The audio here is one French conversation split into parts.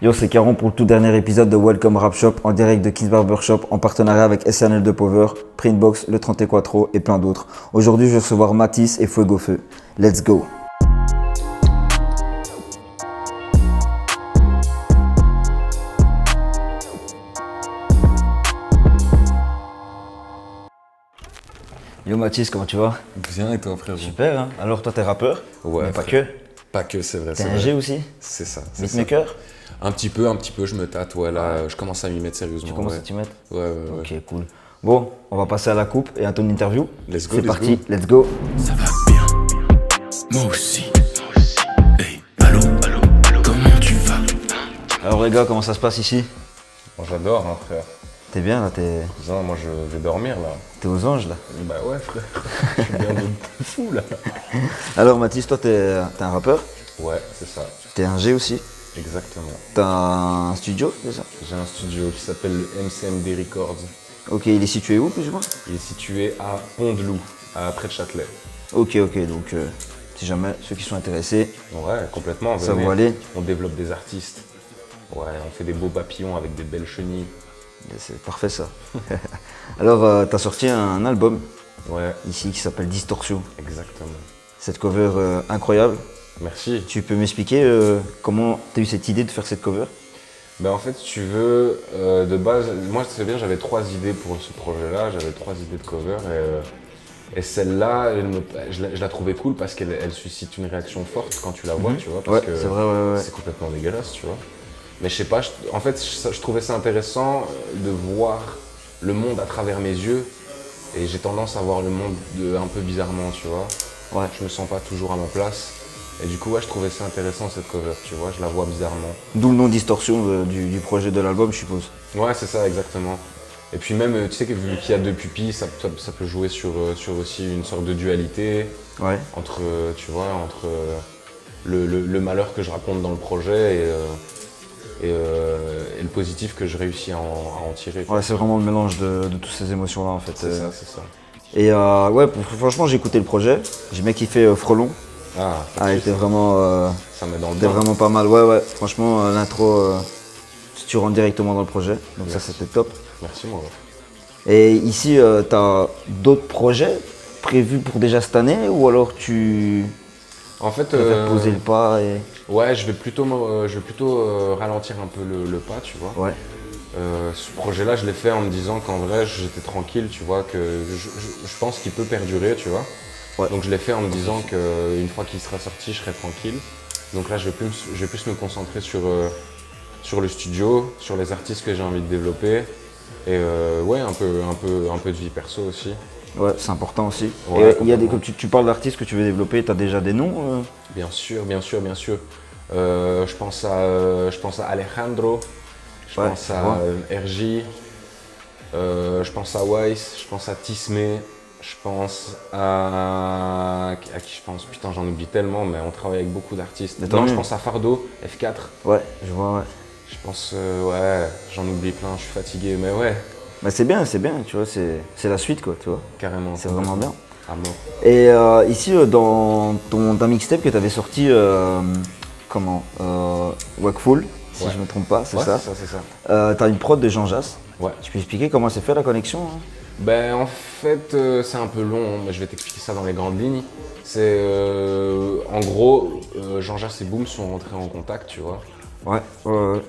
Yo, c'est Caron pour le tout dernier épisode de Welcome Rap Shop en direct de Kings Barbershop en partenariat avec SNL de Power, Printbox, le 34 et plein d'autres. Aujourd'hui, je vais recevoir Matisse et Fuego Feu. Let's go! Yo Matisse, comment tu vas? Bien et toi frère? Super, hein? Alors toi t'es rappeur? Ouais. Mais pas que? Pas que, c'est vrai. T'es ingé aussi? C'est ça. Beatmaker? Un petit peu, je me tâte, ouais, là, je commence à m'y mettre sérieusement. Tu commences à t'y mettre? Ouais. Ok, cool. Bon, on va passer à la coupe et à ton interview. Let's go, c'est parti, let's go. Ça va bien, moi aussi. Hey, allô, comment tu vas? Alors les gars, comment ça se passe ici? Moi j'adore, hein, frère. T'es bien là, t'es Non, moi je vais dormir là. aux anges là? Bah ouais, frère. Je suis bien de fou là. Alors Mathis, toi t'es un rappeur, Ouais, c'est ça. t'es ingé aussi, Exactement. t'as un studio déjà? J'ai un studio qui s'appelle le MCMD Records. Ok, il est situé où plus ou moins? Il est situé à Pont-de-Loup, près de Châtelet. Ok, donc si jamais ceux qui sont intéressés, Ouais, complètement. ça venez. va aller. On développe des artistes. Ouais, on fait des beaux papillons avec des belles chenilles. C'est parfait ça. Alors t'as sorti un album Ouais, ici qui s'appelle Distorsion. exactement. Cette cover incroyable. Merci. Tu peux m'expliquer comment t'as eu cette idée de faire cette cover? Ben en fait, si tu veux, de base, moi je sais bien, j'avais 3 idées pour ce projet-là, j'avais 3 idées de cover et celle-là, je la trouvais cool parce qu'elle suscite une réaction forte quand tu la vois, tu vois, parce Ouais, que c'est vrai, ouais. c'est complètement dégueulasse, tu vois. Mais je sais pas, en fait, je trouvais ça intéressant de voir le monde à travers mes yeux et j'ai tendance à voir le monde un peu bizarrement, tu vois. Ouais. Je me sens pas toujours à ma place. Et du coup, ouais, je trouvais ça intéressant cette cover, tu vois, je la vois bizarrement. D'où le nom Distorsion du projet de l'album, je suppose. Ouais, c'est ça, exactement. Et puis même, tu sais que vu qu'il y a 2 pupilles, ça peut jouer sur aussi une sorte de dualité Ouais. entre, tu vois, entre le malheur que je raconte dans le projet et le positif que je réussis à en tirer. Ouais, c'est vraiment le mélange de toutes ces émotions-là en fait. C'est ça, c'est ça. Et ouais, franchement, j'ai écouté le projet. J'ai bien kiffé Frelon. Ah, Elle était vraiment, ça met dans le était bain. vraiment pas mal. Ouais. Franchement, l'intro, tu rentres directement dans le projet. Donc ça, c'était top. Merci, moi. Et ici, t'as d'autres projets prévus pour déjà cette année ou alors tu En fait, préfères poser le pas et... ouais, je vais plutôt ralentir un peu le pas, tu vois. Ouais. Ce projet-là, je l'ai fait en me disant qu'en vrai, j'étais tranquille, tu vois, que je pense qu'il peut perdurer, tu vois. Ouais. Donc je l'ai fait en me disant qu'une fois qu'il sera sorti, je serai tranquille. Donc là, je vais plus me concentrer sur le studio, sur les artistes que j'ai envie de développer. Et ouais, un peu de vie perso aussi. Ouais, c'est important aussi. Ouais, et il y a des, complètement. comme tu parles d'artistes que tu veux développer, t'as déjà des noms Bien sûr. Je pense à Alejandro, je Ouais, pense je à vois. RJ, je pense à Weiss, je pense à Tismé, je pense à qui je pense? Putain, j'en oublie tellement, mais on travaille avec beaucoup d'artistes. Mais tant Non, mieux. je pense à Fardo, F4. Ouais, je vois, ouais. Je pense, ouais, j'en oublie plein, je suis fatigué, mais ouais, Bah c'est bien, tu vois, c'est la suite quoi, tu vois. carrément. C'est vraiment bien. À mort. Et ici, dans ton mixtape que tu avais sorti, Wakeful, si Ouais. je me trompe pas, c'est Ouais, ça. c'est ça. T'as une prod de Jean Jass. Ouais. Tu peux expliquer comment s'est fait la connexion hein? Ben en fait c'est un peu long, mais je vais t'expliquer ça dans les grandes lignes. C'est en gros Jean Jass et Boom sont rentrés en contact, tu vois. Ouais.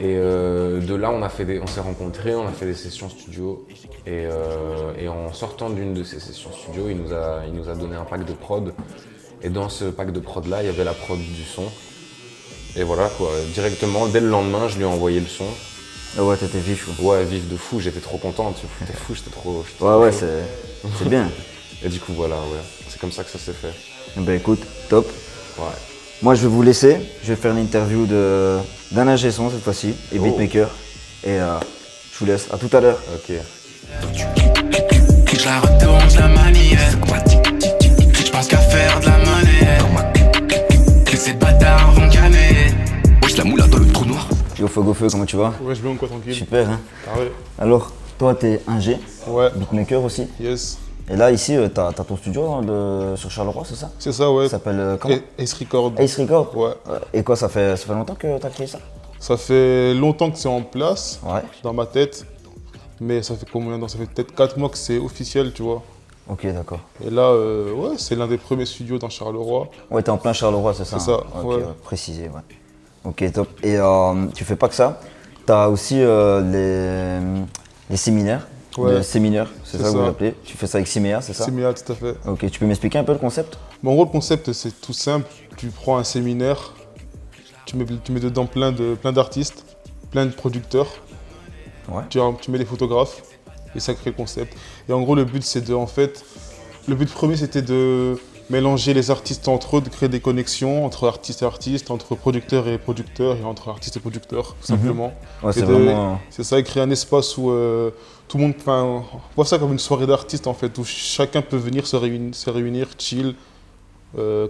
Et de là on s'est rencontrés, on a fait des sessions studio et en sortant d'une de ces sessions studio, il nous a donné un pack de prod. Et dans ce pack de prod là, il y avait la prod du son. Et voilà quoi, directement dès le lendemain, je lui ai envoyé le son. Ah ouais, t'étais vif. Ouais, vif de fou, j'étais trop content, j'étais fou, j'étais trop Ouais, chaud. c'est bien. Et du coup voilà, ouais, c'est comme ça que ça s'est fait. Eh ben écoute, top. Ouais. Moi je vais vous laisser, je vais faire une interview d'un ingé son cette fois-ci, et Oh. beatmaker. Et je vous laisse, à tout à l'heure. Ok. Je la retourne, je la manie. Je pense qu'à faire de la monnaie. Que ces bâtards vont canner. Wesh, la moula dans le trou noir. Yo Fuego Feu, comment tu vas? Ouais, je bien quoi, tranquille. Super, hein. Ah ouais. Alors, toi t'es ingé, Ouais, beatmaker aussi. yes. Et là, ici, t'as ton studio sur Charleroi, c'est ça? C'est ça, ouais. Ça s'appelle comment? Ace Record. Ace Record? Ouais. Et quoi, ça fait longtemps que t'as créé ça? Ça fait longtemps que c'est en place Ouais. dans ma tête, mais ça fait combien de temps? Ça fait peut-être 4 mois que c'est officiel, tu vois. Ok, d'accord. Et là, ouais, c'est l'un des premiers studios dans Charleroi. Ouais, t'es en plein Charleroi, c'est ça? C'est ça, Ok, ouais. précisé, ouais. Ok, top. Et tu fais pas que ça, t'as aussi les séminaires. Ouais. Les séminaires, c'est C'est ça que vous ça. l'appelez. Tu fais ça avec Siméa, c'est ça? Séminaire, tout à fait. Ok, tu peux m'expliquer un peu le concept? Mais en gros, le concept, c'est tout simple. Tu prends un séminaire, tu mets dedans plein d'artistes, plein de producteurs, Ouais. tu mets des photographes, et ça crée le concept. Et en gros, le but, le but premier, c'était de mélanger les artistes entre eux, de créer des connexions entre artistes et artistes, entre producteurs et producteurs, et entre artistes et producteurs, tout simplement. Ouais, c'est Et vraiment. C'est ça, et créer un espace où tout le monde, on voit ça comme une soirée d'artistes en fait, où chacun peut venir se réunir, chill,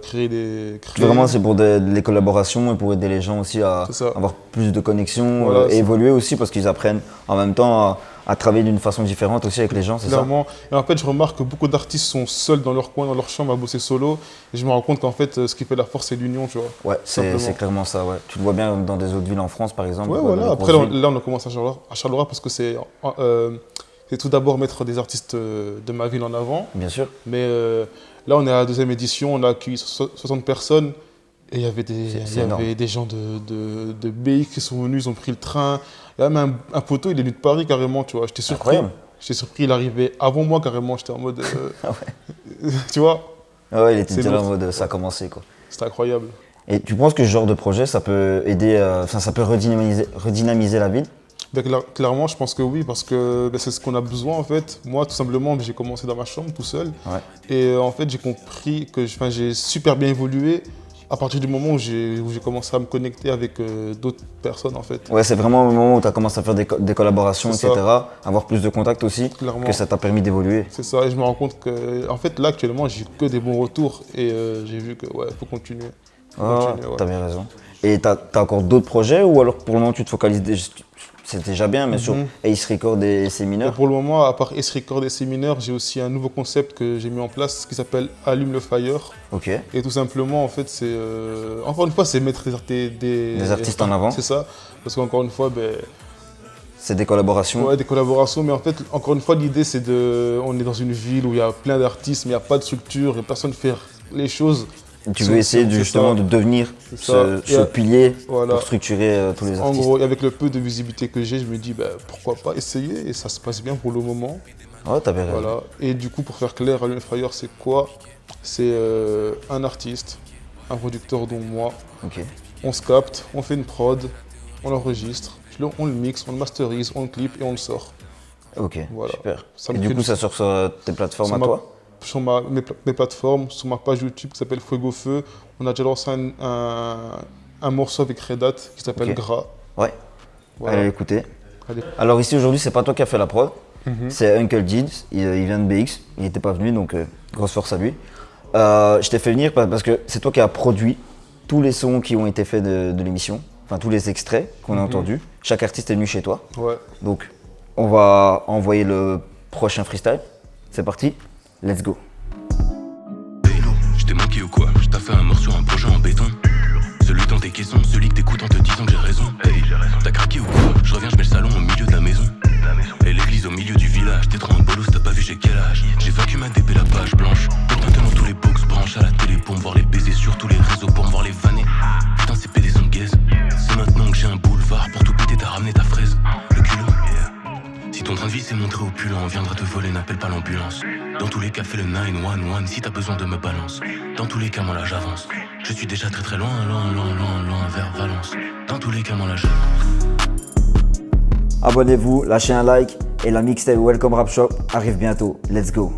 créer des... Vraiment, c'est pour les collaborations et pour aider les gens aussi à C'est ça. avoir plus de connexions Voilà, et c'est- évoluer aussi parce qu'ils apprennent en même temps à travailler d'une façon différente aussi avec les gens, c'est ça? Clairement. Et en fait, je remarque que beaucoup d'artistes sont seuls dans leur coin, dans leur chambre à bosser solo. Et je me rends compte qu'en fait, ce qui fait la force, c'est l'union, tu vois. Ouais, c'est Simplement. clairement ça, ouais. Tu le vois bien dans des autres villes en France, par exemple. Ouais, dans voilà. les Après, grosses villes. là, on a commencé à Charleroi parce que c'est tout d'abord mettre des artistes de ma ville en avant. Bien sûr. Mais là, on est à la deuxième édition, on a accueilli 60 personnes. Et il y avait C'est énorme. des gens de BX qui sont venus, ils ont pris le train. Il y a même un poteau, il est venu de Paris carrément, tu vois. J'étais surpris. Incroyable. J'étais surpris, il arrivait avant moi carrément. J'étais en mode. Ah tu vois, Ah ouais, il était C'est déjà là en lourd. mode ça a commencé, quoi. c'était incroyable. Et tu penses que ce genre de projet, ça peut aider, ça peut redynamiser la ville? Ben, clairement, je pense que oui, parce que ben, c'est ce qu'on a besoin en fait. Moi, tout simplement, j'ai commencé dans ma chambre tout seul. Ouais. Et en fait, j'ai compris que j'ai super bien évolué à partir du moment où j'ai Ouais, commencé à me connecter avec d'autres personnes en fait. c'est vraiment au moment où tu as commencé à faire des collaborations, C'est etc., avoir plus de contacts aussi, Clairement. que ça t'a permis d'évoluer. C'est ça, et je me rends compte que, en fait, là actuellement, j'ai que des bons retours et j'ai vu que ouais, faut continuer. Faut continuer, ouais. T'as bien raison. Et t'as encore d'autres projets ou alors pour le moment tu te focalises, c'est déjà bien, mais sur Ace Record et Et séminaires? pour le moment, à part Ace Record et séminaires, j'ai aussi un nouveau concept que j'ai mis en place qui s'appelle Allume le Fire. Ok. Et tout simplement, en fait, c'est encore une fois, c'est mettre Des artistes en avant. C'est ça, parce qu'encore une fois, ben, C'est des collaborations. ouais, des collaborations, mais en fait, encore une fois, l'idée, c'est on est dans une ville où il y a plein d'artistes, mais il n'y a pas de structure et personne ne fait les choses. Tu veux essayer C'est justement ça. de devenir C'est ça. ce pilier Voilà. pour structurer tous les En artistes. gros, et avec le peu de visibilité que j'ai, je me dis, ben, pourquoi pas essayer, et ça se passe bien pour le moment. Ouais, t'avais raison. Voilà. Et du coup, pour faire clair, Allume le Fire, c'est quoi? C'est un artiste, un producteur dont moi. Ok. On se capte, on fait une prod, on l'enregistre, on le mixe, on le masterise, on le clip et on le sort. Ok, Voilà. super. Ça Et me du fait coup, du- ça sort sur tes plateformes à Sur toi? Sur mes plateformes, sur ma page YouTube qui s'appelle Fuego Feu, on a déjà lancé un morceau avec Redat qui s'appelle Ok. Gras. Ouais. Voilà. Allez écouter. Allez. Alors ici aujourd'hui, c'est pas toi qui as fait la prod, c'est Uncle Jids, il vient de BX, il n'était pas venu, donc grosse force à lui. Je t'ai fait venir parce que c'est toi qui as produit tous les sons qui ont été faits de l'émission, enfin tous les extraits qu'on a entendus. Chaque artiste est venu chez toi, Ouais. donc on va envoyer le prochain freestyle. C'est parti, let's go. Hello, je t'ai manqué ou quoi? Je t'ai fait un mort sur un projet en béton. Celui dans tes caissons, celui que t'écoutes en te disant que j'ai raison. Hey, t'as craqué ou quoi? Je reviens, je mets le salon au milieu de la maison. Et l'église au milieu du village. T'es trop en bolos, t'as pas vu j'ai quel âge. J'ai vaincu ma DP la page blanche. Putain, dans tous les box, branche à la télé pour me voir les baiser sur tous les réseaux, pour me voir les vanner. Putain, c'est pédé son gaze. C'est maintenant que j'ai un boulevard pour tout péter, t'as ramené ta fraise. Le culot. Si ton train de vie s'est montré opulent, on viendra te voler, n'appelle pas l'ambulance. Dans tous les cas, fais le 911 si t'as besoin de me balance. Dans tous les cas, moi là j'avance. Je suis déjà très très loin, loin vers Valence. Dans tous les cas, moi là j'avance. Abonnez-vous, lâchez un like et la mixtape Welcome Rap Shop arrive bientôt. Let's go.